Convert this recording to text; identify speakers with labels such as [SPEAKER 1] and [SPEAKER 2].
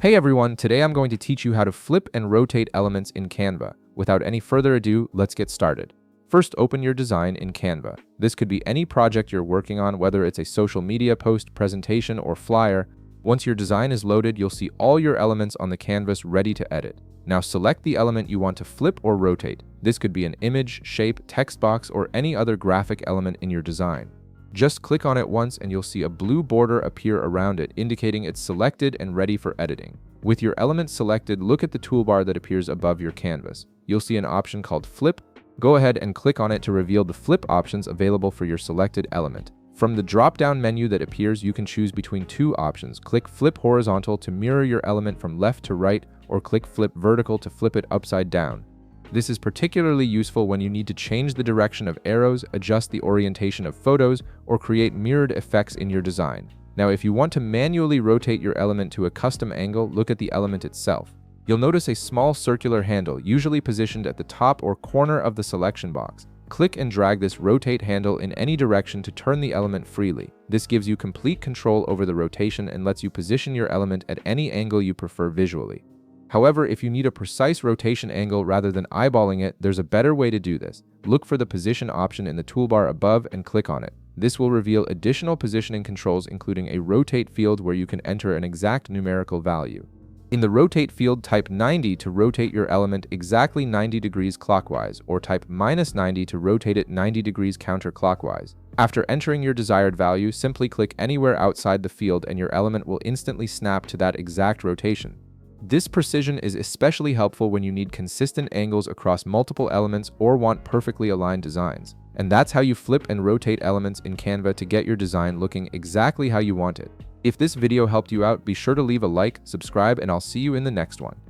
[SPEAKER 1] Hey everyone, today I'm going to teach you how to flip and rotate elements in Canva. Without any further ado, let's get started. First, open your design in Canva. This could be any project you're working on, whether it's a social media post, presentation, or flyer. Once your design is loaded, you'll see all your elements on the canvas ready to edit. Now select the element you want to flip or rotate. This could be an image, shape, text box, or any other graphic element in your design. Just click on it once and you'll see a blue border appear around it, indicating it's selected and ready for editing. With your element selected, look at the toolbar that appears above your canvas. You'll see an option called Flip. Go ahead and click on it to reveal the flip options available for your selected element. From the drop-down menu that appears, you can choose between two options. Click Flip Horizontal to mirror your element from left to right, or click Flip Vertical to flip it upside down. This is particularly useful when you need to change the direction of arrows, adjust the orientation of photos, or create mirrored effects in your design. Now, if you want to manually rotate your element to a custom angle, look at the element itself. You'll notice a small circular handle, usually positioned at the top or corner of the selection box. Click and drag this rotate handle in any direction to turn the element freely. This gives you complete control over the rotation and lets you position your element at any angle you prefer visually. However, if you need a precise rotation angle rather than eyeballing it, there's a better way to do this. Look for the position option in the toolbar above and click on it. This will reveal additional positioning controls, including a rotate field where you can enter an exact numerical value. In the rotate field, type 90 to rotate your element exactly 90 degrees clockwise, or type -90 to rotate it 90 degrees counterclockwise. After entering your desired value, simply click anywhere outside the field and your element will instantly snap to that exact rotation. This precision is especially helpful when you need consistent angles across multiple elements or want perfectly aligned designs. And that's how you flip and rotate elements in Canva to get your design looking exactly how you want it. If this video helped you out, be sure to leave a like, subscribe, and I'll see you in the next one.